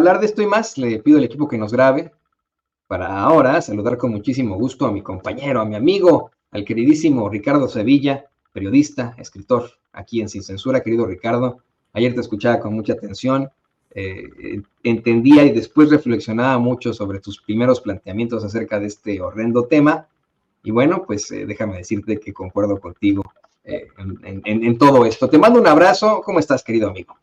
hablar de esto y más, le pido al equipo que nos grabe. Para ahora saludar con muchísimo gusto a mi compañero, a mi amigo, al queridísimo Ricardo Sevilla, periodista, escritor, aquí en Sin Censura. Querido Ricardo, ayer te escuchaba con mucha atención, entendía y después reflexionaba mucho sobre tus primeros planteamientos acerca de este horrendo tema, y bueno, pues déjame decirte que concuerdo contigo en todo esto. Te mando un abrazo. ¿Cómo estás, querido amigo?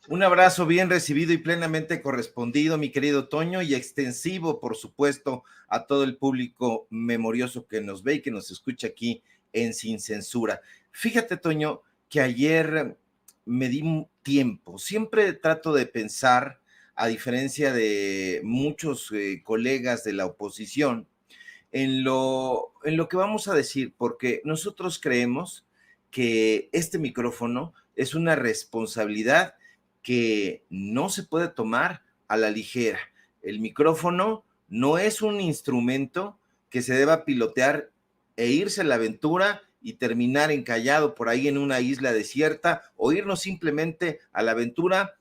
Un abrazo bien recibido y plenamente correspondido, mi querido Toño, y extensivo, por supuesto, a todo el público memorioso que nos ve y que nos escucha aquí en Sin Censura. Fíjate, Toño, que ayer me di tiempo. Siempre trato de pensar, a diferencia de muchos colegas de la oposición, en lo que vamos a decir, porque nosotros creemos que este micrófono es una responsabilidad que no se puede tomar a la ligera. El micrófono no es un instrumento que se deba pilotear e irse a la aventura y terminar encallado por ahí en una isla desierta, o irnos simplemente a la aventura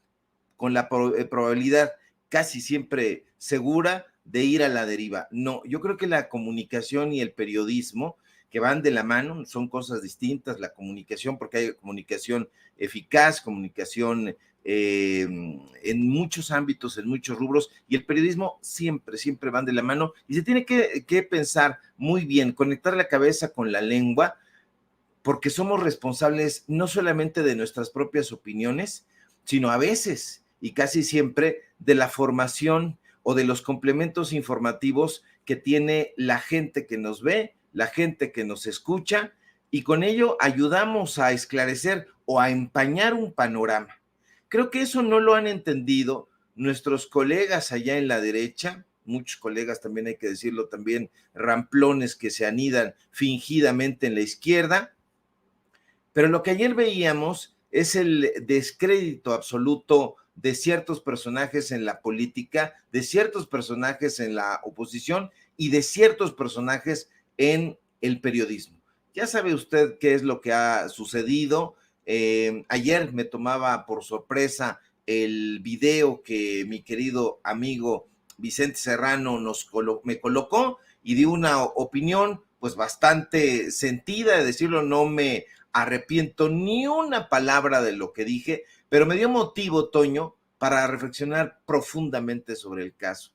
con la probabilidad casi siempre segura de ir a la deriva. No, yo creo que la comunicación y el periodismo, que van de la mano, son cosas distintas. La comunicación, porque hay comunicación eficaz, comunicación en muchos ámbitos, en muchos rubros, y el periodismo siempre van de la mano, y se tiene que pensar muy bien, conectar la cabeza con la lengua, porque somos responsables no solamente de nuestras propias opiniones, sino a veces y casi siempre de la formación o de los complementos informativos que tiene la gente que nos ve, la gente que nos escucha, y con ello ayudamos a esclarecer o a empañar un panorama. Creo que eso no lo han entendido nuestros colegas allá en la derecha, muchos colegas también, hay que decirlo, también ramplones que se anidan fingidamente en la izquierda. Pero lo que ayer veíamos es el descrédito absoluto de ciertos personajes en la política, de ciertos personajes en la oposición y de ciertos personajes en el periodismo. Ya sabe usted qué es lo que ha sucedido. Ayer me tomaba por sorpresa el video que mi querido amigo Vicente Serrano me colocó, y di una opinión pues bastante sentida, de decirlo, no me arrepiento ni una palabra de lo que dije, pero me dio motivo, Toño, para reflexionar profundamente sobre el caso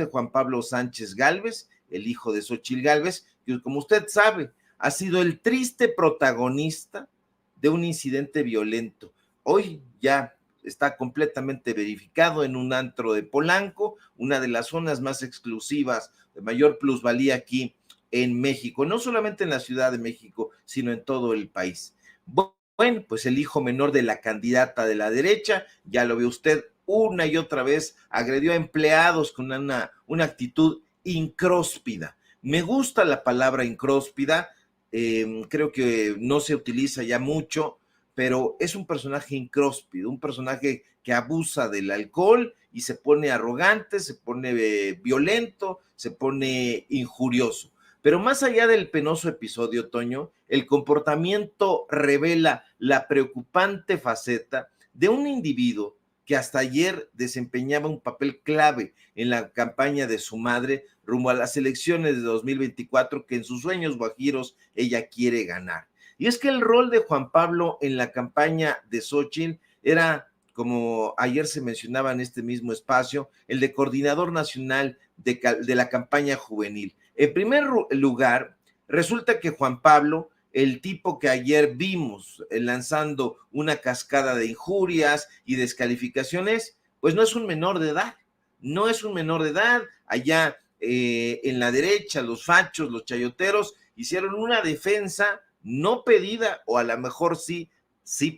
de Juan Pablo Sánchez Gálvez, el hijo de Xóchitl Gálvez, que, como usted sabe, ha sido el triste protagonista de un incidente violento. Hoy ya está completamente verificado en un antro de Polanco, una de las zonas más exclusivas, de mayor plusvalía aquí en México, no solamente en la Ciudad de México, sino en todo el país. Bueno, pues el hijo menor de la candidata de la derecha, ya lo ve usted, una y otra vez agredió a empleados con una actitud incróspida. Me gusta la palabra incróspida, creo que no se utiliza ya mucho, pero es un personaje incróspido, un personaje que abusa del alcohol y se pone arrogante, se pone violento, se pone injurioso. Pero más allá del penoso episodio, Toño, el comportamiento revela la preocupante faceta de un individuo que hasta ayer desempeñaba un papel clave en la campaña de su madre rumbo a las elecciones de 2024, que en sus sueños guajiros ella quiere ganar. Y es que el rol de Juan Pablo en la campaña de Xóchitl era, como ayer se mencionaba en este mismo espacio, el de coordinador nacional de la campaña juvenil. En primer lugar, resulta que Juan Pablo, el tipo que ayer vimos lanzando una cascada de injurias y descalificaciones, pues no es un menor de edad, no es un menor de edad. Allá en la derecha, los fachos, los chayoteros, hicieron una defensa no pedida, o a lo mejor sí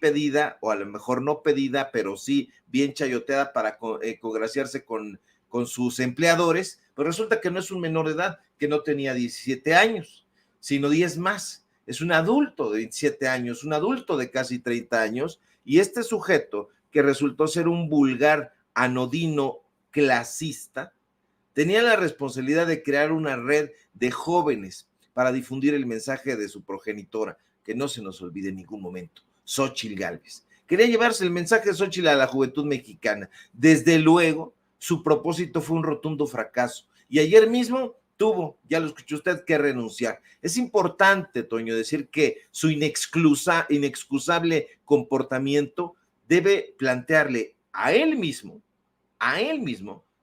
pedida, o a lo mejor no pedida, pero sí bien chayoteada para congraciarse con sus empleadores. Pues resulta que no es un menor de edad, que no tenía 17 años, sino 10 más. Es un adulto de 27 años, un adulto de casi 30 años, y este sujeto, que resultó ser un vulgar, anodino, clasista, tenía la responsabilidad de crear una red de jóvenes para difundir el mensaje de su progenitora, que no se nos olvide en ningún momento, Xóchitl Gálvez, Quería llevarse el mensaje de Xóchitl a la juventud mexicana. Desde luego, su propósito fue un rotundo fracaso. Y ayer mismo tuvo, ya lo escuchó usted, que renunciar. Es importante, Toño, decir que su inexcusable comportamiento debe plantearle a él mismo,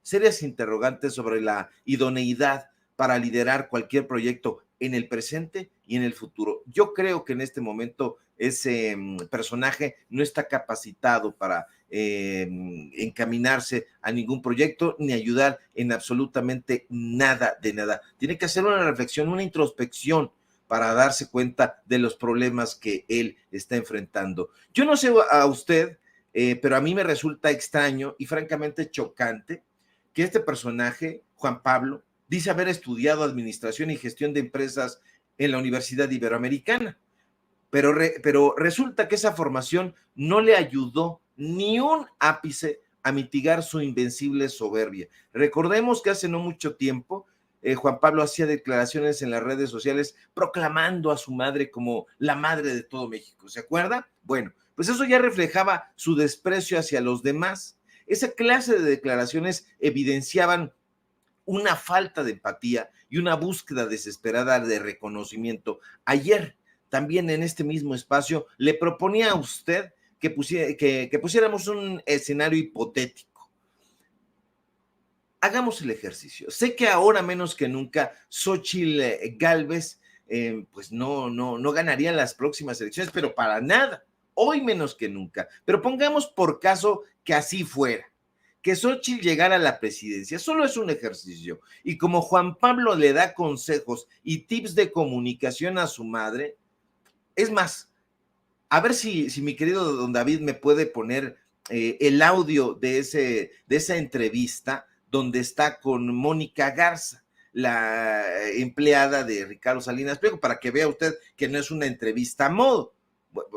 serias interrogantes sobre la idoneidad para liderar cualquier proyecto en el presente y en el futuro. Yo creo que en este momento ese personaje no está capacitado para encaminarse a ningún proyecto ni ayudar en absolutamente nada de nada. Tiene que hacer una reflexión, una introspección para darse cuenta de los problemas que él está enfrentando. Yo no sé a usted, pero a mí me resulta extraño y francamente chocante que este personaje, Juan Pablo, dice haber estudiado administración y gestión de empresas en la Universidad Iberoamericana, pero resulta que esa formación no le ayudó ni un ápice a mitigar su invencible soberbia. Recordemos que hace no mucho tiempo Juan Pablo hacía declaraciones en las redes sociales proclamando a su madre como la madre de todo México, ¿se acuerda? Bueno, pues eso ya reflejaba su desprecio hacia los demás. Esa clase de declaraciones evidenciaban una falta de empatía y una búsqueda desesperada de reconocimiento. Ayer, también en este mismo espacio, le proponía a usted que pusiéramos un escenario hipotético. Hagamos el ejercicio. Sé que ahora menos que nunca Xóchitl Gálvez pues no ganaría las próximas elecciones, pero para nada, hoy menos que nunca. Pero pongamos por caso que así fuera, que Xóchitl llegara a la presidencia. Solo es un ejercicio. Y como Juan Pablo le da consejos y tips de comunicación a su madre, es más, a ver si mi querido don David me puede poner el audio de esa entrevista donde está con Mónica Garza, la empleada de Ricardo Salinas Pliego, para que vea usted que no es una entrevista a modo.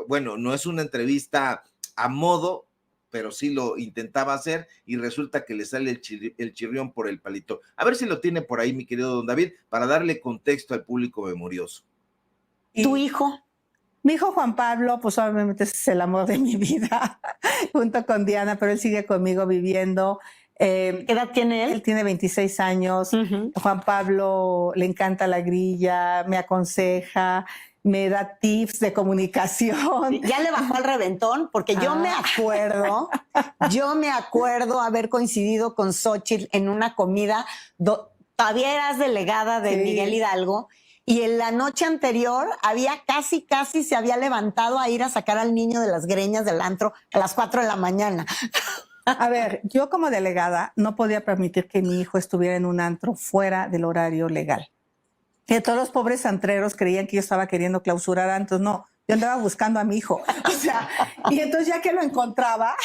Bueno, no es una entrevista a modo, pero sí lo intentaba hacer y resulta que le sale el chirrión por el palito. A ver si lo tiene por ahí, mi querido don David, para darle contexto al público memorioso. ¿Tu hijo? Mi hijo Juan Pablo, pues obviamente es el amor de mi vida, junto con Diana, pero él sigue conmigo viviendo. ¿Qué edad tiene él? Él tiene 26 años. Juan Pablo le encanta la grilla, me aconseja, me da tips de comunicación. Ya le bajó al reventón, porque yo me acuerdo haber coincidido con Xóchitl en una comida, todavía eras delegada de Miguel Hidalgo, y en la noche anterior había casi se había levantado a ir a sacar al niño de las greñas del antro a las 4 de la mañana. A ver, yo como delegada no podía permitir que mi hijo estuviera en un antro fuera del horario legal. Y todos los pobres antreros creían que yo estaba queriendo clausurar antros. No, yo andaba buscando a mi hijo. O sea, y entonces ya que lo encontraba,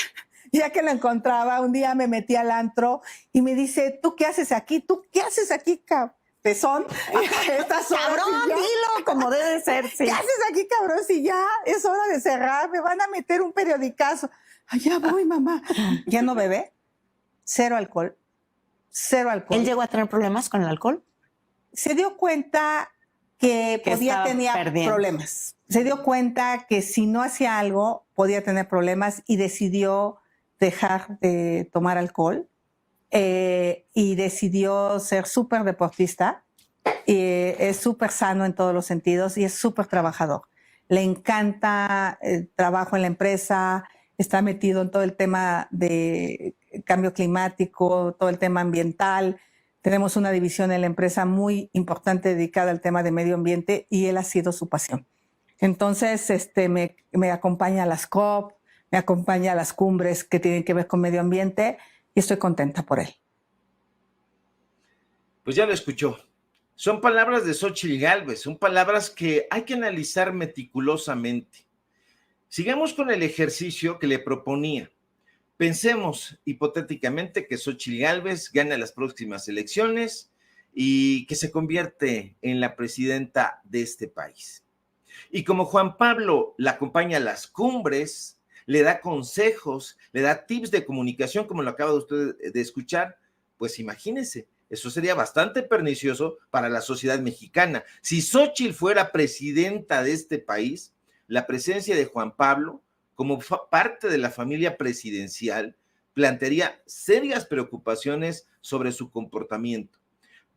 un día me metí al antro y me dice, ¿tú qué haces aquí? ¿Tú qué haces aquí, cabezón? Cabrón, dilo como debe ser. Sí. ¿Qué haces aquí, cabrón? Si ya es hora de cerrar, me van a meter un periodicazo. Allá voy, mamá. Ya no bebé, cero alcohol. ¿Él llegó a tener problemas con el alcohol? Se dio cuenta que tenía problemas. Se dio cuenta que si no hacía algo, podía tener problemas y decidió dejar de tomar alcohol y decidió ser súper deportista. Es súper sano en todos los sentidos y es súper trabajador. Le encanta el trabajo en la empresa, está metido en todo el tema de cambio climático, todo el tema ambiental. Tenemos una división en la empresa muy importante dedicada al tema de medio ambiente y él ha sido su pasión. Entonces, me acompaña a las COP, me acompaña a las cumbres que tienen que ver con medio ambiente y estoy contenta por él. Pues ya lo escuchó. Son palabras de Xóchitl Gálvez, son palabras que hay que analizar meticulosamente. Sigamos con el ejercicio que le proponía. Pensemos hipotéticamente que Xóchitl Gálvez gana las próximas elecciones y que se convierte en la presidenta de este país. Y como Juan Pablo la acompaña a las cumbres, le da consejos, le da tips de comunicación, como lo acaba usted de escuchar, pues imagínese, eso sería bastante pernicioso para la sociedad mexicana. Si Xóchitl fuera presidenta de este país, la presencia de Juan Pablo como parte de la familia presidencial, plantearía serias preocupaciones sobre su comportamiento.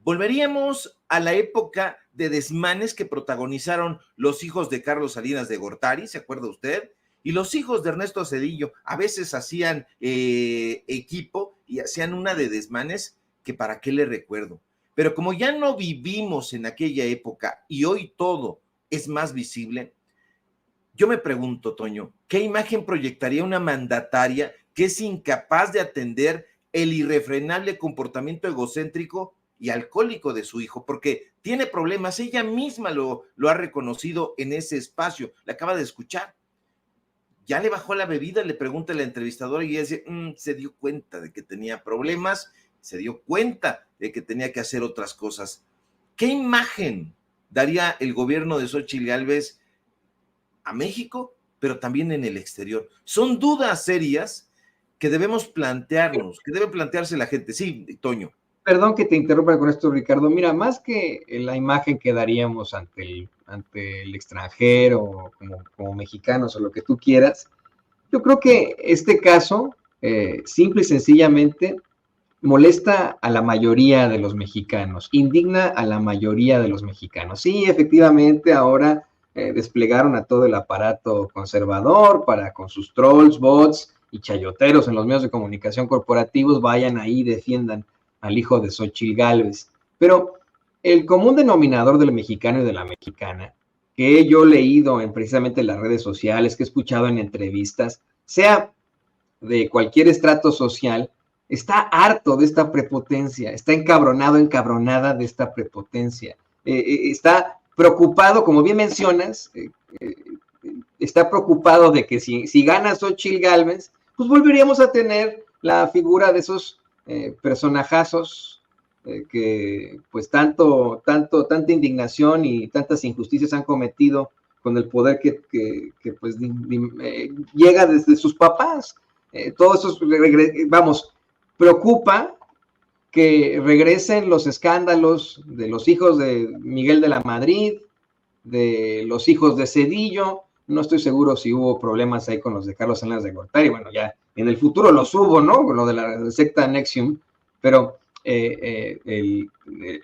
Volveríamos a la época de desmanes que protagonizaron los hijos de Carlos Salinas de Gortari, ¿se acuerda usted? Y los hijos de Ernesto Zedillo a veces hacían equipo y hacían una de desmanes que para qué le recuerdo. Pero como ya no vivimos en aquella época y hoy todo es más visible, yo me pregunto, Toño, ¿qué imagen proyectaría una mandataria que es incapaz de atender el irrefrenable comportamiento egocéntrico y alcohólico de su hijo? Porque tiene problemas, ella misma lo ha reconocido en ese espacio, la acaba de escuchar. Ya le bajó la bebida, le pregunta la entrevistadora y ella dice, se dio cuenta de que tenía problemas, se dio cuenta de que tenía que hacer otras cosas. ¿Qué imagen daría el gobierno de Xóchitl Gálvez a México, pero también en el exterior? Son dudas serias que debemos plantearnos, que debe plantearse la gente. Sí, Toño. Perdón que te interrumpa con esto, Ricardo. Mira, más que la imagen que daríamos ante el extranjero, como mexicanos o lo que tú quieras, yo creo que este caso, simple y sencillamente, molesta a la mayoría de los mexicanos, indigna a la mayoría de los mexicanos. Sí, efectivamente, ahora desplegaron a todo el aparato conservador para con sus trolls, bots y chayoteros en los medios de comunicación corporativos vayan ahí y defiendan al hijo de Xóchitl Gálvez. Pero el común denominador del mexicano y de la mexicana, que yo he leído en precisamente las redes sociales, que he escuchado en entrevistas, sea de cualquier estrato social, está harto de esta prepotencia, está encabronado, encabronada de esta prepotencia, está preocupado, como bien mencionas, está preocupado de que si gana Xóchitl Gálvez, pues volveríamos a tener la figura de esos personajazos que pues tanta indignación y tantas injusticias han cometido con el poder que pues llega desde sus papás. Todo eso, preocupa que regresen los escándalos de los hijos de Miguel de la Madrid, de los hijos de Zedillo. No estoy seguro si hubo problemas ahí con los de Carlos Salinas de Gortari. Bueno, ya en el futuro los hubo, ¿no? Con lo de la secta Nexium, pero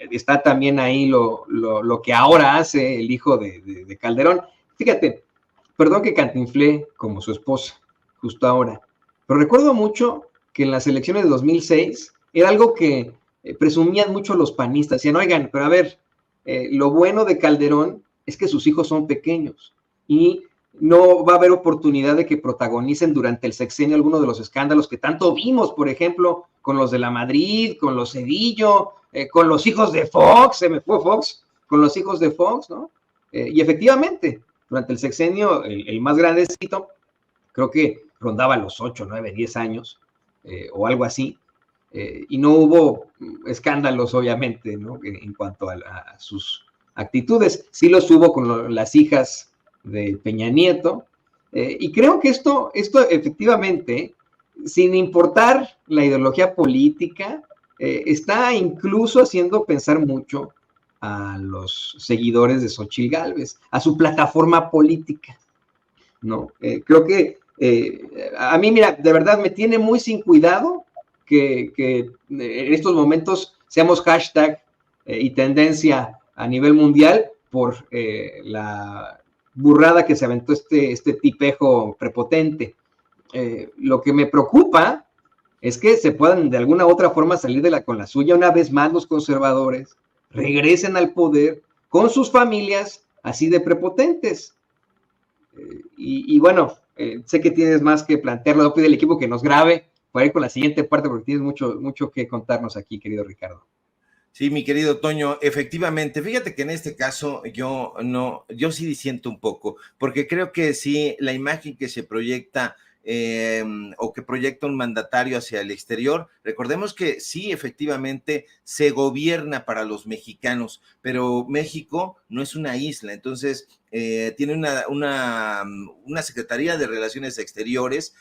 está también ahí lo que ahora hace el hijo de Calderón. Fíjate, perdón que cantinflé como su esposa, justo ahora, pero recuerdo mucho que en las elecciones de 2006 era algo que presumían mucho los panistas. Decían, oigan, pero a ver, lo bueno de Calderón es que sus hijos son pequeños y no va a haber oportunidad de que protagonicen durante el sexenio alguno de los escándalos que tanto vimos, por ejemplo, con los de la Madrid, con los Zedillo, con los hijos de Fox, se me fue Fox, con los hijos de Fox, ¿no? Y efectivamente, durante el sexenio, el más grandecito, creo que rondaba los 8, 9, 10 años, o algo así, y no hubo escándalos, obviamente, ¿no? En cuanto a sus actitudes. Sí los hubo con las hijas de Peña Nieto, y creo que esto efectivamente, sin importar la ideología política, está incluso haciendo pensar mucho a los seguidores de Xóchitl Gálvez, a su plataforma política, ¿no? Creo que a mí, mira, de verdad me tiene muy sin cuidado que en estos momentos seamos hashtag y tendencia a nivel mundial por la burrada que se aventó este tipejo prepotente. Lo que me preocupa es que se puedan de alguna u otra forma salir con la suya una vez más los conservadores, regresen al poder con sus familias así de prepotentes. Y bueno, sé que tienes más que plantearlo, voy a pedir al equipo que nos grabe para ir con la siguiente parte porque tienes mucho que contarnos aquí, querido Ricardo. Sí, mi querido Toño, efectivamente, fíjate que en este caso yo sí disiento un poco, porque creo que sí, la imagen que se proyecta o que proyecta un mandatario hacia el exterior, recordemos que sí, efectivamente, se gobierna para los mexicanos, pero México no es una isla, entonces tiene una Secretaría de Relaciones Exteriores,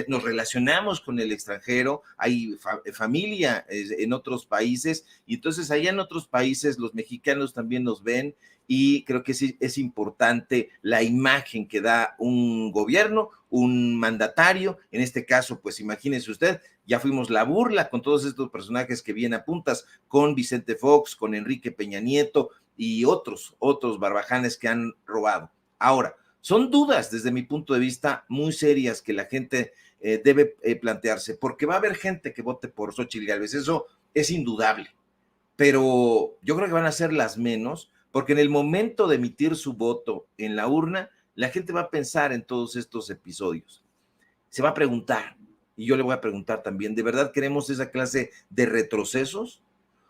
nos relacionamos con el extranjero, hay familia en otros países, y entonces allá en otros países los mexicanos también nos ven, y creo que sí es importante la imagen que da un gobierno, un mandatario. En este caso, pues imagínese usted, ya fuimos la burla con todos estos personajes que vienen a puntas, con Vicente Fox, con Enrique Peña Nieto y otros barbajanes que han robado. Ahora, son dudas desde mi punto de vista muy serias que la gente debe plantearse, porque va a haber gente que vote por Xóchitl Gálvez, eso es indudable, pero yo creo que van a ser las menos, porque en el momento de emitir su voto en la urna, la gente va a pensar en todos estos episodios. Se va a preguntar, y yo le voy a preguntar también, ¿de verdad queremos esa clase de retrocesos?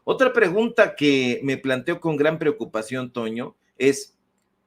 Otra pregunta que me planteo con gran preocupación, Toño, es,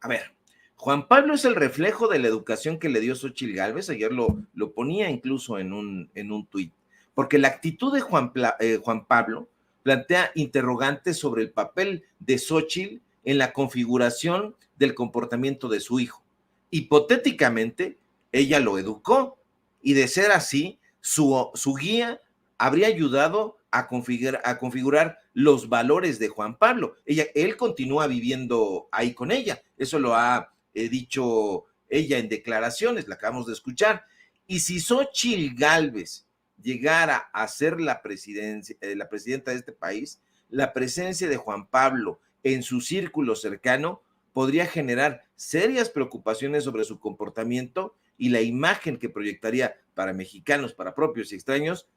a ver, Juan Pablo es el reflejo de la educación que le dio Xóchitl Gálvez, ayer lo ponía incluso en un tuit, porque la actitud de Juan Pablo plantea interrogantes sobre el papel de Xóchitl en la configuración del comportamiento de su hijo. Hipotéticamente, ella lo educó, y de ser así, su guía habría ayudado a configurar los valores de Juan Pablo. Él continúa viviendo ahí con ella, eso lo ha dicho ella en declaraciones, la acabamos de escuchar. Y si Xóchitl Gálvez llegara a ser la presidenta de este país, la presencia de Juan Pablo en su círculo cercano podría generar serias preocupaciones sobre su comportamiento y la imagen que proyectaría para mexicanos, para propios y extraños,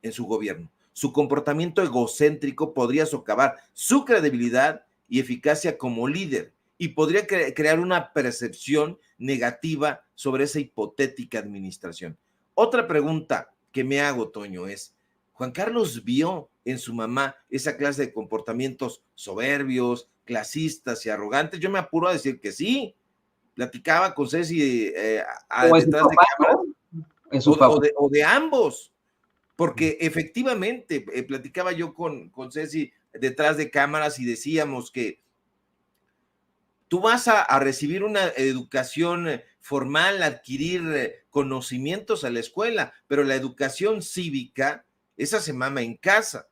en su gobierno. Su comportamiento egocéntrico podría socavar su credibilidad y eficacia como líder, y podría crear una percepción negativa sobre esa hipotética administración. Otra pregunta que me hago, Toño, es, ¿Juan Carlos vio en su mamá esa clase de comportamientos soberbios, clasistas y arrogantes? Yo me apuro a decir que sí. Platicaba con Ceci detrás de cámara, o de ambos, porque efectivamente platicaba yo con Ceci detrás de cámaras y decíamos que tú vas a recibir una educación formal, adquirir conocimientos a la escuela, pero la educación cívica, esa se mama en casa.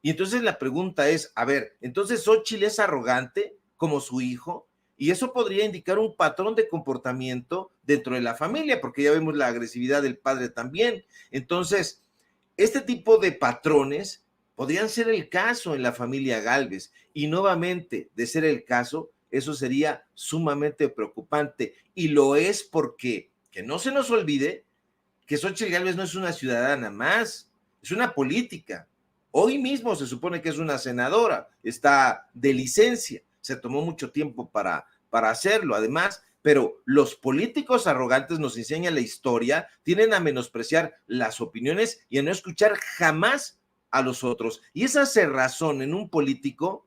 Y entonces la pregunta es, a ver, entonces Xóchitl es arrogante como su hijo, y eso podría indicar un patrón de comportamiento dentro de la familia, porque ya vemos la agresividad del padre también. Entonces, este tipo de patrones podrían ser el caso en la familia Gálvez, y nuevamente, de ser el caso, eso sería sumamente preocupante, y lo es porque, que no se nos olvide, que Xóchitl Gálvez no es una ciudadana más, es una política. Hoy mismo se supone que es una senadora, está de licencia, se tomó mucho tiempo para hacerlo, además, pero los políticos arrogantes, nos enseña la historia, tienden a menospreciar las opiniones y a no escuchar jamás a los otros. Y esa cerrazón en un político,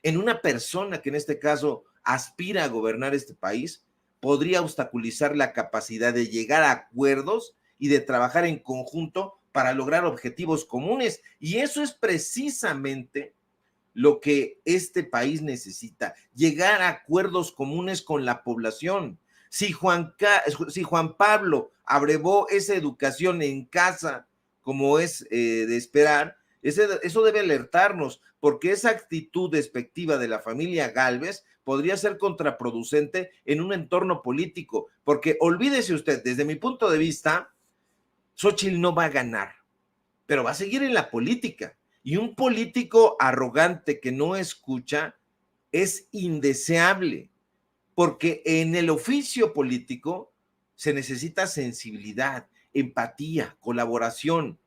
en una persona que en este caso aspira a gobernar este país, podría obstaculizar la capacidad de llegar a acuerdos y de trabajar en conjunto para lograr objetivos comunes. Y eso es precisamente lo que este país necesita, llegar a acuerdos comunes con la población. Si Juan Pablo abrevó esa educación en casa, como es de esperar, eso debe alertarnos, porque esa actitud despectiva de la familia Gálvez podría ser contraproducente en un entorno político, porque olvídese usted, desde mi punto de vista, Xóchitl no va a ganar, pero va a seguir en la política. Y un político arrogante que no escucha es indeseable, porque en el oficio político se necesita sensibilidad, empatía, colaboración.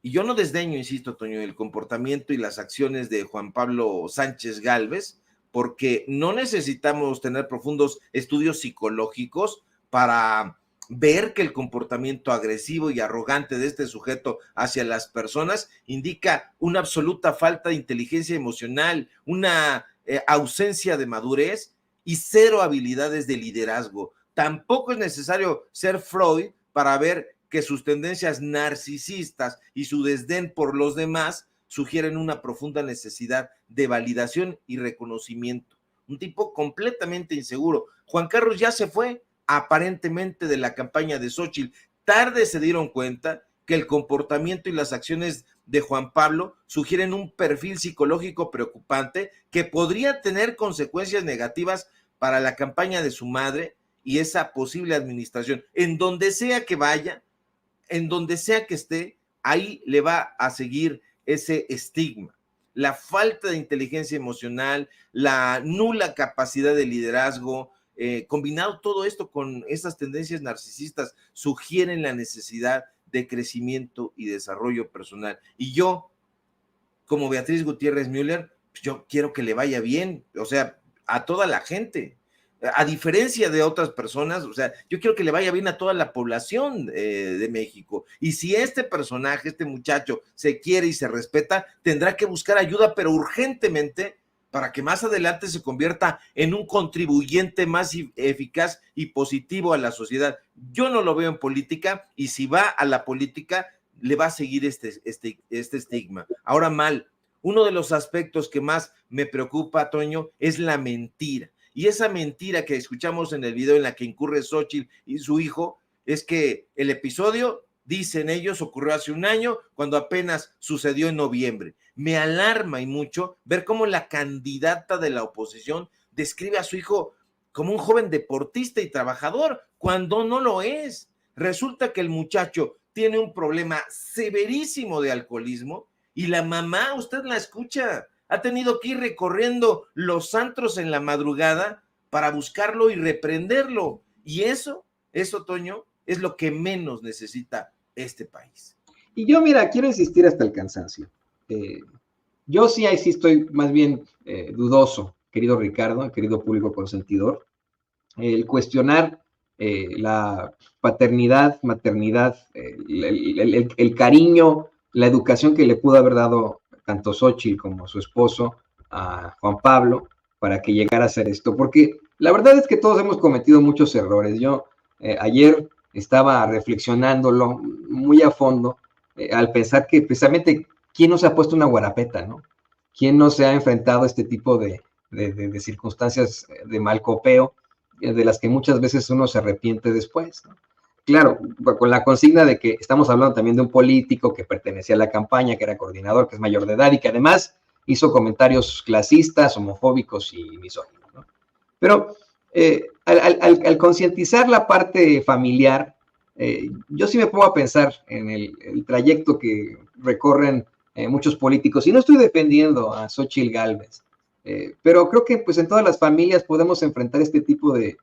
Y yo no desdeño, insisto, Toño, el comportamiento y las acciones de Juan Pablo Sánchez Gálvez, porque no necesitamos tener profundos estudios psicológicos para ver que el comportamiento agresivo y arrogante de este sujeto hacia las personas indica una absoluta falta de inteligencia emocional, una ausencia de madurez y cero habilidades de liderazgo. Tampoco es necesario ser Freud para ver que sus tendencias narcisistas y su desdén por los demás sugieren una profunda necesidad de validación y reconocimiento. un tipo completamente inseguro. Juan Carlos ya se fue aparentemente de la campaña de Xóchitl. Tarde se dieron cuenta que el comportamiento y las acciones de Juan Pablo sugieren un perfil psicológico preocupante que podría tener consecuencias negativas para la campaña de su madre y esa posible administración. En donde sea que vaya, en donde sea que esté, ahí le va a seguir ese estigma. La falta de inteligencia emocional, la nula capacidad de liderazgo, combinado todo esto con esas tendencias narcisistas, sugieren la necesidad de crecimiento y desarrollo personal. Y yo, como Beatriz Gutiérrez Müller, yo quiero que le vaya bien, o sea, a toda la gente. A diferencia de otras personas, o sea, yo quiero que le vaya bien a toda la población de México. Y si este personaje, este muchacho, se quiere y se respeta, tendrá que buscar ayuda, pero urgentemente, para que más adelante se convierta en un contribuyente más eficaz y positivo a la sociedad. Yo no lo veo en política, y si va a la política, le va a seguir este estigma. Ahora mal, uno de los aspectos que más me preocupa, Toño, es la mentira. Y esa mentira que escuchamos en el video en la que incurre Xóchitl y su hijo, es que el episodio, dicen ellos, ocurrió hace un año, cuando apenas sucedió en noviembre. Me alarma y mucho ver cómo la candidata de la oposición describe a su hijo como un joven deportista y trabajador, cuando no lo es. Resulta que el muchacho tiene un problema severísimo de alcoholismo y la mamá, usted la escucha, ha tenido que ir recorriendo los antros en la madrugada para buscarlo y reprenderlo. Y eso, Toño, es lo que menos necesita este país. Y yo, mira, quiero insistir hasta el cansancio. Yo sí, ahí sí estoy más bien dudoso, querido Ricardo, querido público consentidor, el cuestionar la paternidad, maternidad, el cariño, la educación que le pudo haber dado tanto Xóchitl como su esposo a Juan Pablo para que llegara a hacer esto, porque la verdad es que todos hemos cometido muchos errores. Yo ayer estaba reflexionándolo muy a fondo al pensar que precisamente quién no se ha puesto una guarapeta, ¿no? ¿Quién no se ha enfrentado a este tipo de circunstancias de mal copeo, de las que muchas veces uno se arrepiente después, ¿no? Claro, con la consigna de que estamos hablando también de un político que pertenecía a la campaña, que era coordinador, que es mayor de edad y que además hizo comentarios clasistas, homofóbicos y misóginos, ¿no? Pero al concientizar la parte familiar, yo sí me pongo a pensar en el trayecto que recorren muchos políticos, y no estoy defendiendo a Xóchitl Gálvez, pero creo que pues en todas las familias podemos enfrentar este tipo de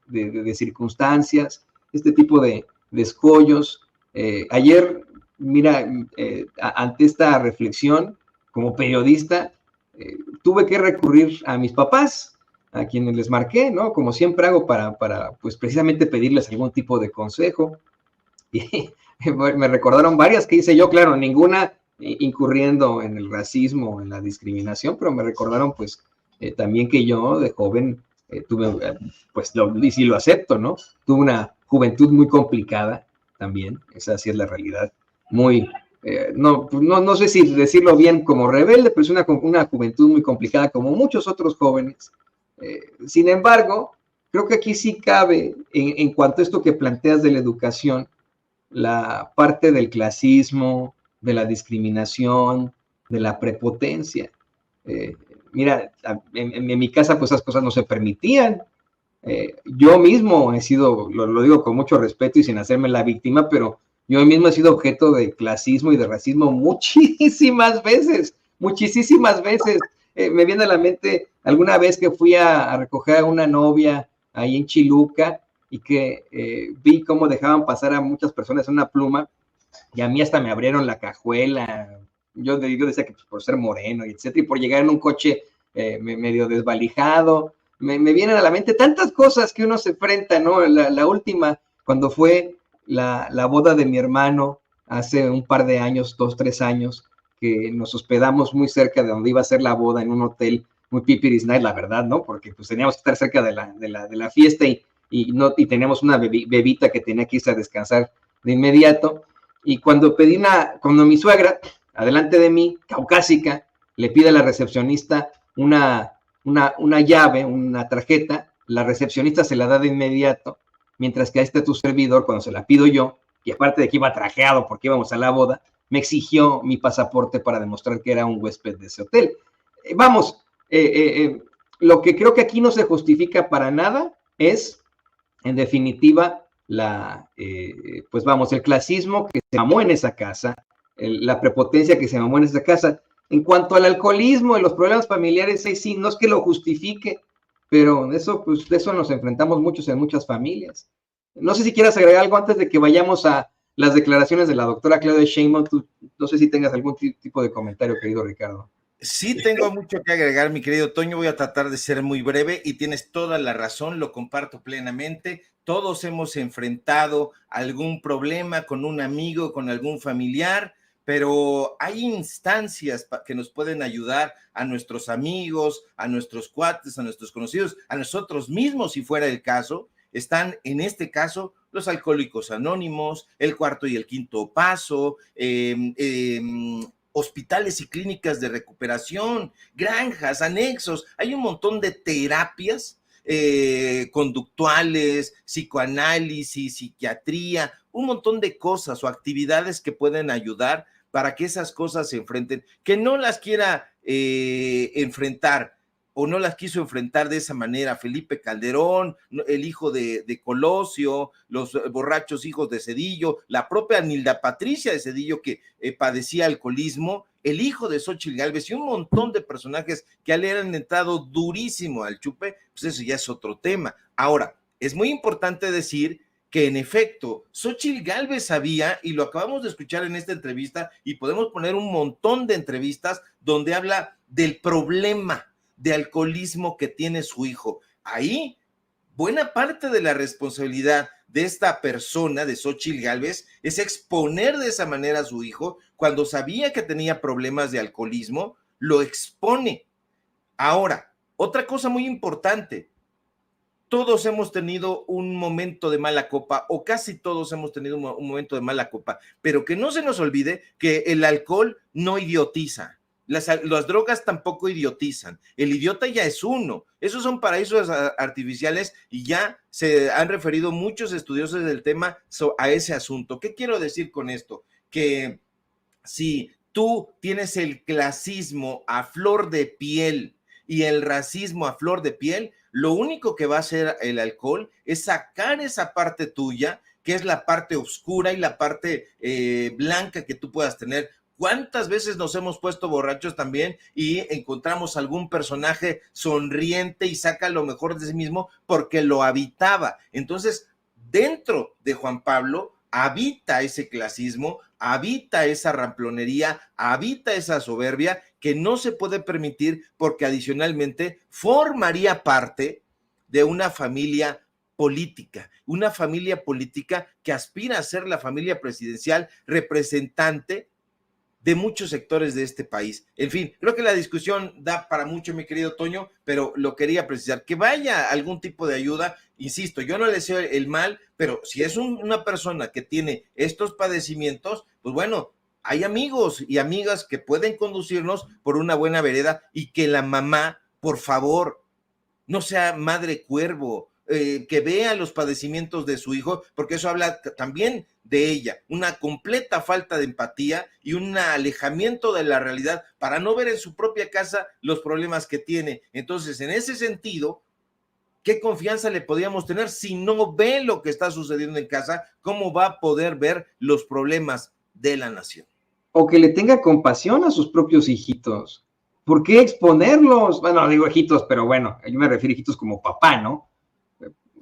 circunstancias, este tipo de escollos. Ayer, mira, ante esta reflexión, como periodista, tuve que recurrir a mis papás, a quienes les marqué, ¿no? Como siempre hago para pues precisamente pedirles algún tipo de consejo. Y me recordaron varias que hice yo, claro, ninguna incurriendo en el racismo, en la discriminación, pero me recordaron pues también que yo de joven tuve, pues y sí lo acepto, ¿no? Tuve una juventud muy complicada también, esa sí es la realidad, muy, no sé si decirlo bien como rebelde, pero es una juventud muy complicada como muchos otros jóvenes. Sin embargo, creo que aquí sí cabe, en cuanto a esto que planteas de la educación, la parte del clasismo, de la discriminación, de la prepotencia. Mira, en mi casa pues esas cosas no se permitían. Yo mismo he sido, lo digo con mucho respeto y sin hacerme la víctima, pero yo mismo he sido objeto de clasismo y de racismo muchísimas veces. Me viene a la mente alguna vez que fui a recoger a una novia ahí en Chiluca y que vi cómo dejaban pasar a muchas personas en una pluma y a mí hasta me abrieron la cajuela. Yo decía que pues, por ser moreno y etcétera, y por llegar en un coche medio desvalijado. Me vienen a la mente tantas cosas que uno se enfrenta, ¿no? La última, cuando fue la boda de mi hermano hace un par de años, 2, 3 años, que nos hospedamos muy cerca de donde iba a ser la boda, en un hotel muy pipiris night, la verdad, ¿no? Porque pues teníamos que estar cerca de la fiesta y teníamos una bebita que tenía que irse a descansar de inmediato. Y cuando mi suegra, adelante de mí, caucásica, le pide a la recepcionista una una llave, una tarjeta, la recepcionista se la da de inmediato, mientras que a tu servidor, cuando se la pido yo, y aparte de que iba trajeado porque íbamos a la boda, me exigió mi pasaporte para demostrar que era un huésped de ese hotel. Lo que creo que aquí no se justifica para nada es, en definitiva, el clasismo que se mamó en esa casa, la prepotencia que se mamó en esa casa. En cuanto al alcoholismo y los problemas familiares, sí, no es que lo justifique, pero de eso nos enfrentamos muchos en muchas familias. No sé si quieras agregar algo antes de que vayamos a las declaraciones de la doctora Claudia Sheinbaum. No sé si tengas algún tipo de comentario, querido Ricardo. Sí, tengo mucho que agregar, mi querido Toño. Voy a tratar de ser muy breve y tienes toda la razón, lo comparto plenamente. Todos hemos enfrentado algún problema con un amigo, con algún familiar, pero hay instancias que nos pueden ayudar a nuestros amigos, a nuestros cuates, a nuestros conocidos, a nosotros mismos, si fuera el caso. Están, en este caso, los Alcohólicos Anónimos, el Cuarto y el Quinto Paso, hospitales y clínicas de recuperación, granjas, anexos. Hay un montón de terapias conductuales, psicoanálisis, psiquiatría, un montón de cosas o actividades que pueden ayudar para que esas cosas se enfrenten. Que no las quiera enfrentar o no las quiso enfrentar de esa manera Felipe Calderón, el hijo de Colosio, los borrachos hijos de Zedillo, la propia Nilda Patricia de Zedillo que padecía alcoholismo, el hijo de Xóchitl Gálvez y un montón de personajes que le han entrado durísimo al chupe, pues eso ya es otro tema. Ahora, es muy importante decir que en efecto, Xóchitl Gálvez sabía, y lo acabamos de escuchar en esta entrevista, y podemos poner un montón de entrevistas donde habla del problema de alcoholismo que tiene su hijo. Ahí, buena parte de la responsabilidad de esta persona, de Xóchitl Gálvez, es exponer de esa manera a su hijo. Cuando sabía que tenía problemas de alcoholismo, lo expone. Ahora, otra cosa muy importante, todos hemos tenido un momento de mala copa, o casi todos hemos tenido un momento de mala copa, pero que no se nos olvide que el alcohol no idiotiza. Las drogas tampoco idiotizan. El idiota ya es uno. Esos son paraísos artificiales y ya se han referido muchos estudiosos del tema a ese asunto. ¿Qué quiero decir con esto? Que si tú tienes el clasismo a flor de piel y el racismo a flor de piel, lo único que va a hacer el alcohol es sacar esa parte tuya, que es la parte oscura y la parte blanca que tú puedas tener. ¿Cuántas veces nos hemos puesto borrachos también y encontramos algún personaje sonriente y saca lo mejor de sí mismo porque lo habitaba? Entonces, dentro de Juan Pablo habita ese clasismo, habita esa ramplonería, habita esa soberbia que no se puede permitir porque adicionalmente formaría parte de una familia política que aspira a ser la familia presidencial representante de muchos sectores de este país. En fin, creo que la discusión da para mucho, mi querido Toño, pero lo quería precisar, que vaya algún tipo de ayuda. Insisto, yo no le deseo el mal, pero si es una persona que tiene estos padecimientos, pues bueno, hay amigos y amigas que pueden conducirnos por una buena vereda y que la mamá, por favor, no sea madre cuervo, que vea los padecimientos de su hijo, porque eso habla también de ella, una completa falta de empatía y un alejamiento de la realidad para no ver en su propia casa los problemas que tiene. Entonces, en ese sentido, ¿qué confianza le podríamos tener si no ve lo que está sucediendo en casa? ¿Cómo va a poder ver los problemas de la nación? O que le tenga compasión a sus propios hijitos. ¿Por qué exponerlos? Bueno, digo hijitos, pero bueno, yo me refiero a hijitos como papá, ¿no?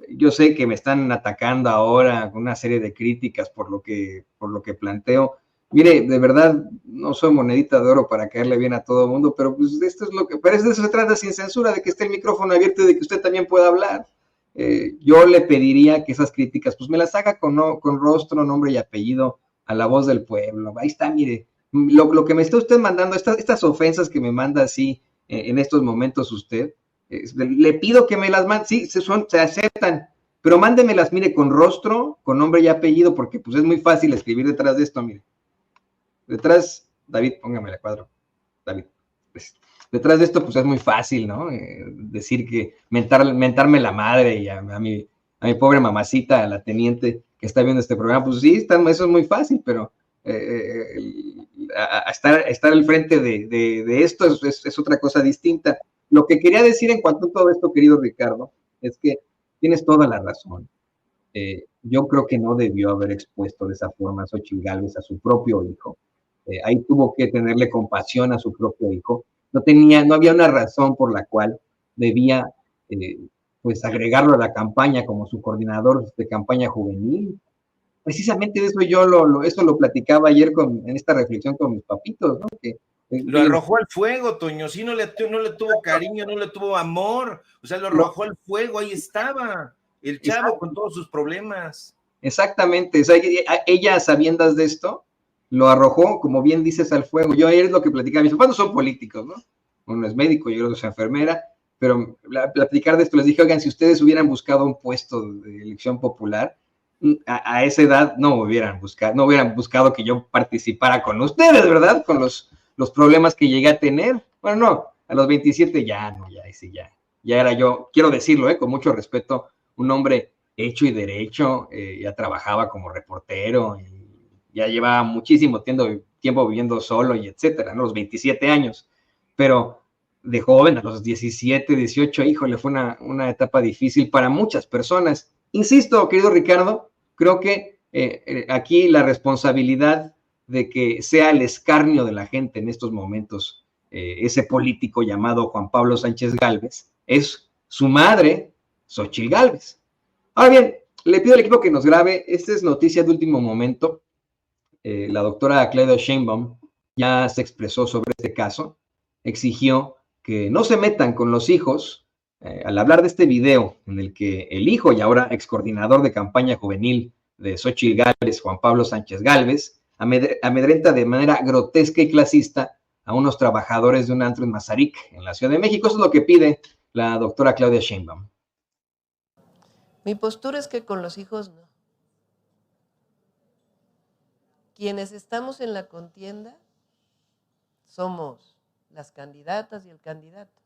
Yo sé que me están atacando ahora con una serie de críticas por lo que planteo. Mire, de verdad, no soy monedita de oro para caerle bien a todo el mundo, pero pues esto es lo que, pero de eso se trata, sin censura, de que esté el micrófono abierto y de que usted también pueda hablar. Yo le pediría que esas críticas, pues me las haga con rostro, nombre y apellido, a la voz del pueblo. Ahí está, mire, lo que me está usted mandando, estas ofensas que me manda así en estos momentos usted, le pido que me las mande, sí, se aceptan, pero mándemelas, mire, con rostro, con nombre y apellido, porque pues es muy fácil escribir detrás de esto, mire. Detrás, David, póngame la cuadro, David. pues, detrás de esto, pues es muy fácil, ¿no? Decir que mentarme la madre y a mi pobre mamacita, a la teniente que está viendo este programa, pues sí, eso es muy fácil, pero estar al frente de esto es otra cosa distinta. Lo que quería decir en cuanto a todo esto, querido Ricardo, es que tienes toda la razón. Yo creo que no debió haber expuesto de esa forma a Xóchitl Gálvez a su propio hijo. Ahí tuvo que tenerle compasión a su propio hijo. No había una razón por la cual debía pues agregarlo a la campaña como su coordinador de campaña juvenil. Precisamente de eso eso lo platicaba ayer en esta reflexión con mis papitos, ¿no? Lo arrojó al fuego, Toño, sí, no le tuvo cariño, no le tuvo amor, o sea, lo arrojó al fuego, ahí estaba, el chavo con todos sus problemas. Exactamente, o sea, ella a sabiendas de esto, lo arrojó, como bien dices, al fuego. Yo ayer es lo que platicaba, mis papás no son políticos, ¿no? Uno es médico, yo es enfermera, pero platicar de esto les dije, oigan, si ustedes hubieran buscado un puesto de elección popular, a esa edad no hubieran buscado que yo participara con ustedes, ¿verdad? Con los problemas que llegué a tener. Bueno, no, a los 27 ya era yo, quiero decirlo, con mucho respeto, un hombre hecho y derecho, ya trabajaba como reportero, y ya llevaba muchísimo tiempo viviendo solo y etcétera, ¿no? Los 27 años, pero de joven, a los 17, 18, híjole, fue una etapa difícil para muchas personas. Insisto, querido Ricardo, creo que aquí la responsabilidad de que sea el escarnio de la gente en estos momentos, ese político llamado Juan Pablo Sánchez Gálvez, es su madre, Xóchitl Gálvez. Ahora bien, le pido al equipo que nos grabe, esta es noticia de último momento, la doctora Claudia Sheinbaum ya se expresó sobre este caso, exigió que no se metan con los hijos, al hablar de este video en el que el hijo y ahora excoordinador de campaña juvenil de Xóchitl Gálvez, Juan Pablo Sánchez Gálvez, amedrenta de manera grotesca y clasista a unos trabajadores de un antro en Mazarik, en la Ciudad de México. Eso es lo que pide la doctora Claudia Sheinbaum. Mi postura es que con los hijos no. Quienes estamos en la contienda somos las candidatas y el candidato.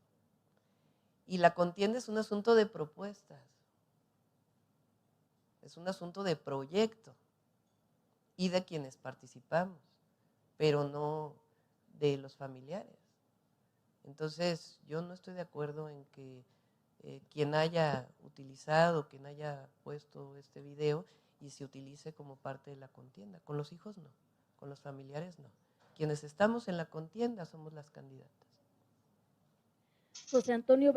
Y la contienda es un asunto de propuestas, es un asunto de proyecto y de quienes participamos, pero no de los familiares. Entonces, yo no estoy de acuerdo en que quien haya utilizado, quien haya puesto este video y se utilice como parte de la contienda. Con los hijos no, con los familiares no. Quienes estamos en la contienda somos las candidatas. José Antonio.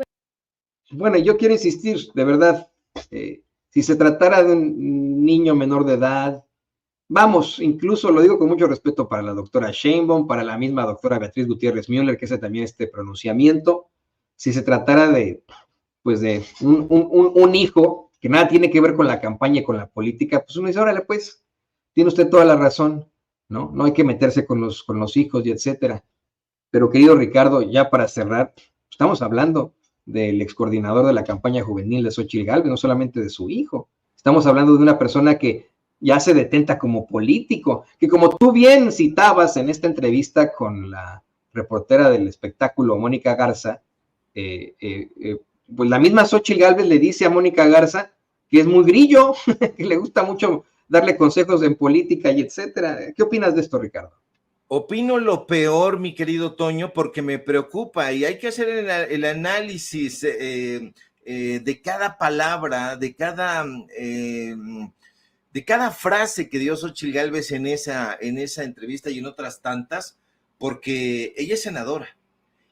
Bueno, yo quiero insistir, de verdad, si se tratara de un niño menor de edad, vamos, incluso lo digo con mucho respeto para la doctora Sheinbaum, para la misma doctora Beatriz Gutiérrez Müller, que hace también este pronunciamiento, si se tratara de un hijo que nada tiene que ver con la campaña y con la política, pues uno dice, órale, pues, tiene usted toda la razón, ¿no? No hay que meterse con los hijos y etcétera. Pero, querido Ricardo, ya para cerrar, estamos hablando del excoordinador de la campaña juvenil de Xóchitl Gálvez, no solamente de su hijo. Estamos hablando de una persona que ya se detenta como político, que como tú bien citabas en esta entrevista con la reportera del espectáculo, Mónica Garza, pues la misma Xóchitl Gálvez le dice a Mónica Garza que es muy grillo, que le gusta mucho darle consejos en política y etcétera. ¿Qué opinas de esto, Ricardo? Opino lo peor, mi querido Toño, porque me preocupa y hay que hacer el análisis de cada palabra, de cada frase que dio Xóchitl Gálvez en esa entrevista y en otras tantas, porque ella es senadora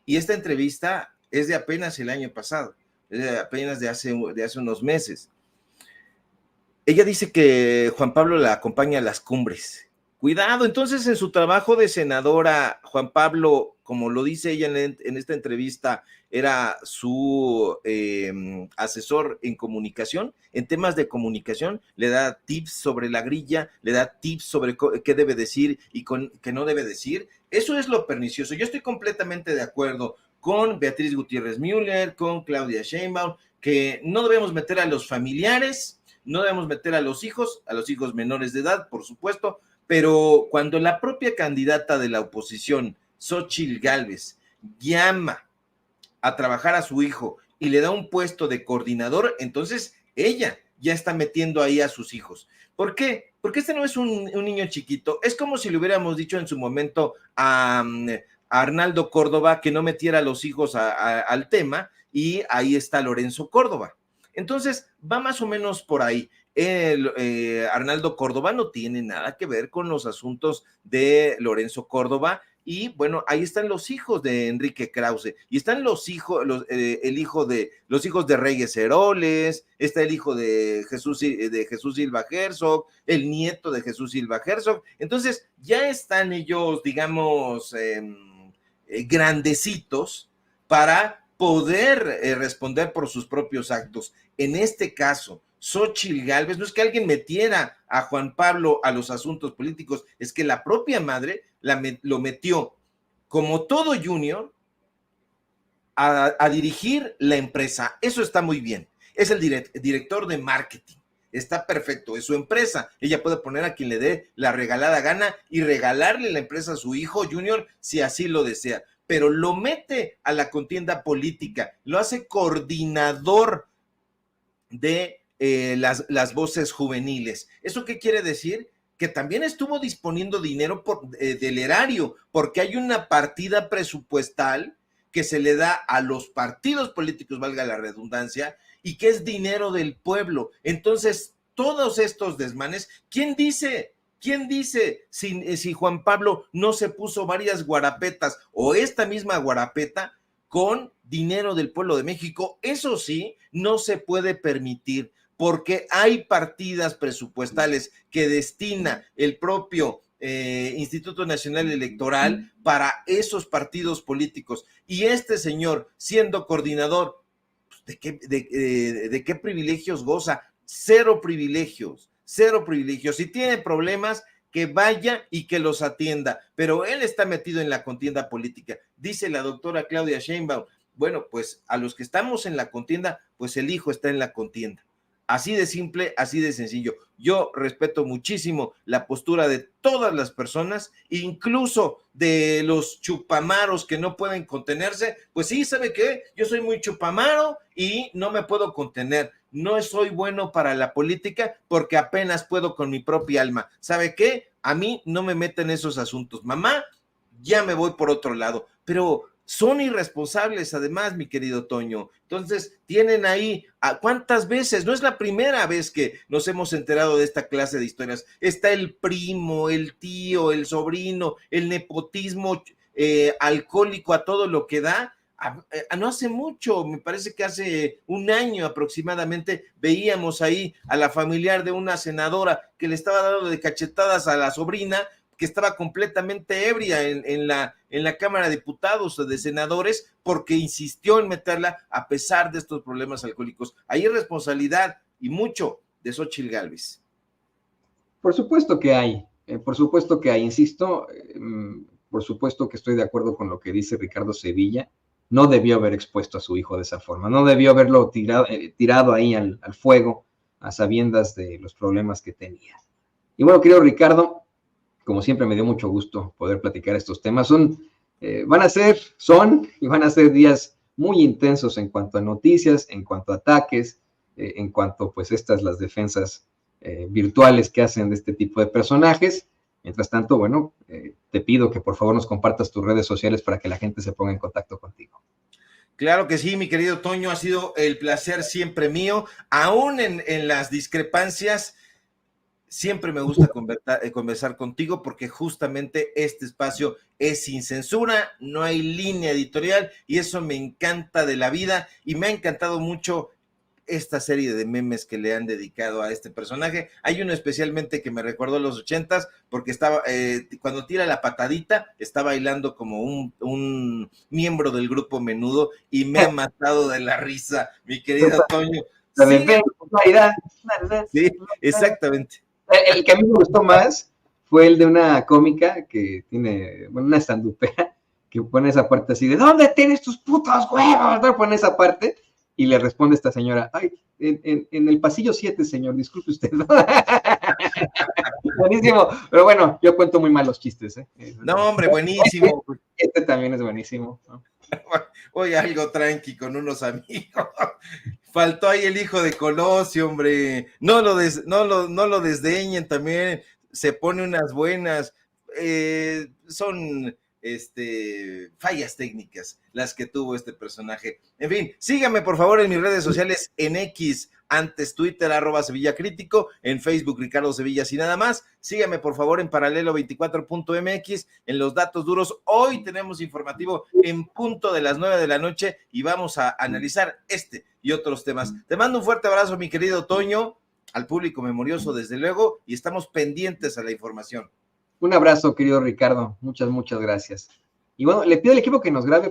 y esta entrevista es de apenas el año pasado, apenas de hace unos meses. Ella dice que Juan Pablo la acompaña a las cumbres. Cuidado, entonces en su trabajo de senadora, Juan Pablo, como lo dice ella en esta entrevista, era su asesor en comunicación, en temas de comunicación, le da tips sobre la grilla, le da tips sobre qué debe decir y qué no debe decir. Eso es lo pernicioso. Yo estoy completamente de acuerdo con Beatriz Gutiérrez Müller, con Claudia Sheinbaum, que no debemos meter a los familiares, no debemos meter a los hijos menores de edad, por supuesto, pero cuando la propia candidata de la oposición, Xóchitl Gálvez, llama a trabajar a su hijo y le da un puesto de coordinador, entonces ella ya está metiendo ahí a sus hijos. ¿Por qué? Porque este no es un niño chiquito. Es como si le hubiéramos dicho en su momento a Arnaldo Córdoba que no metiera a los hijos al tema, y ahí está Lorenzo Córdoba. Entonces, va más o menos por ahí. Arnaldo Córdoba no tiene nada que ver con los asuntos de Lorenzo Córdoba, y bueno, ahí están los hijos de Enrique Krause, y están los hijos de Reyes Heroles, está el hijo de Jesús Silva Herzog, el nieto de Jesús Silva Herzog. Entonces ya están ellos, digamos, grandecitos para poder responder por sus propios actos. En este caso, Xóchitl Gálvez, no es que alguien metiera a Juan Pablo a los asuntos políticos, es que la propia madre lo metió, como todo junior, a dirigir la empresa. Eso está muy bien. Es el director de marketing. Está perfecto, es su empresa. Ella puede poner a quien le dé la regalada gana y regalarle la empresa a su hijo junior si así lo desea. Pero lo mete a la contienda política, lo hace coordinador de las voces juveniles. ¿Eso qué quiere decir? Que también estuvo disponiendo dinero del erario, porque hay una partida presupuestal que se le da a los partidos políticos, valga la redundancia, y que es dinero del pueblo. Entonces, todos estos desmanes, ¿quién dice si Juan Pablo no se puso varias guarapetas o esta misma guarapeta con dinero del pueblo de México? Eso sí, no se puede permitir, porque hay partidas presupuestales que destina el propio Instituto Nacional Electoral para esos partidos políticos, y este señor, siendo coordinador, ¿de qué privilegios goza? Cero privilegios. Si tiene problemas, que vaya y que los atienda, pero él está metido en la contienda política. Dice la doctora Claudia Sheinbaum, bueno, pues a los que estamos en la contienda, pues el hijo está en la contienda. Así de simple, así de sencillo. Yo respeto muchísimo la postura de todas las personas, incluso de los chupamaros que no pueden contenerse. Pues sí, ¿sabe qué? Yo soy muy chupamaro y no me puedo contener. No soy bueno para la política porque apenas puedo con mi propia alma. ¿Sabe qué? A mí no me meten esos asuntos. Mamá, ya me voy por otro lado. Pero son irresponsables, además, mi querido Toño. Entonces, tienen ahí, ¿cuántas veces? No es la primera vez que nos hemos enterado de esta clase de historias. Está el primo, el tío, el sobrino, el nepotismo alcohólico a todo lo que da. No hace mucho, me parece que hace un año aproximadamente, veíamos ahí a la familiar de una senadora que le estaba dando de cachetadas a la sobrina, que estaba completamente ebria en la Cámara de Diputados o de Senadores, porque insistió en meterla a pesar de estos problemas alcohólicos. Hay responsabilidad y mucho de Xóchitl Gálvez. Por supuesto que hay, insisto, por supuesto que estoy de acuerdo con lo que dice Ricardo Sevilla. No debió haber expuesto a su hijo de esa forma, no debió haberlo tirado ahí al fuego a sabiendas de los problemas que tenía. Y bueno, querido Ricardo, como siempre me dio mucho gusto poder platicar estos temas. Van a ser días muy intensos en cuanto a noticias, en cuanto a ataques, en cuanto pues las defensas virtuales que hacen de este tipo de personajes. Mientras tanto, bueno, te pido que por favor nos compartas tus redes sociales para que la gente se ponga en contacto contigo. Claro que sí, mi querido Toño, ha sido el placer siempre mío, aún en las discrepancias. Siempre me gusta conversar contigo, porque justamente este espacio es sin censura, no hay línea editorial, y eso me encanta de la vida, y me ha encantado mucho esta serie de memes que le han dedicado a este personaje. Hay uno especialmente que me recordó a los 80s, porque estaba, cuando tira la patadita, está bailando como un miembro del grupo Menudo, y me ha matado de la risa, mi querido Toño. Sí, exactamente. El que a mí me gustó más fue el de una cómica que tiene, bueno, una estandupera, que pone esa parte así de, ¿dónde tienes tus putos huevos? ¿No? Pone esa parte y le responde esta señora, ay, en el pasillo 7, señor, disculpe usted. Buenísimo, pero bueno, yo cuento muy mal los chistes, ¿eh? No, hombre, buenísimo. Este también es buenísimo, ¿no? Hoy algo tranqui con unos amigos. Faltó ahí el hijo de Colosio, hombre. No lo desdeñen también. Se pone unas buenas. Son fallas técnicas las que tuvo este personaje. En fin, síganme por favor en mis redes sociales, en X, antes Twitter, @SevillaCrítico, en Facebook, Ricardo Sevilla, y nada más. Síganme por favor en paralelo24.mx, en los datos duros. Hoy tenemos informativo en punto de las 9 de la noche y vamos a analizar este y otros temas. Te mando un fuerte abrazo, mi querido Toño, al público memorioso, desde luego, y estamos pendientes a la información. Un abrazo, querido Ricardo. Muchas gracias. Y bueno, le pido al equipo que nos grabe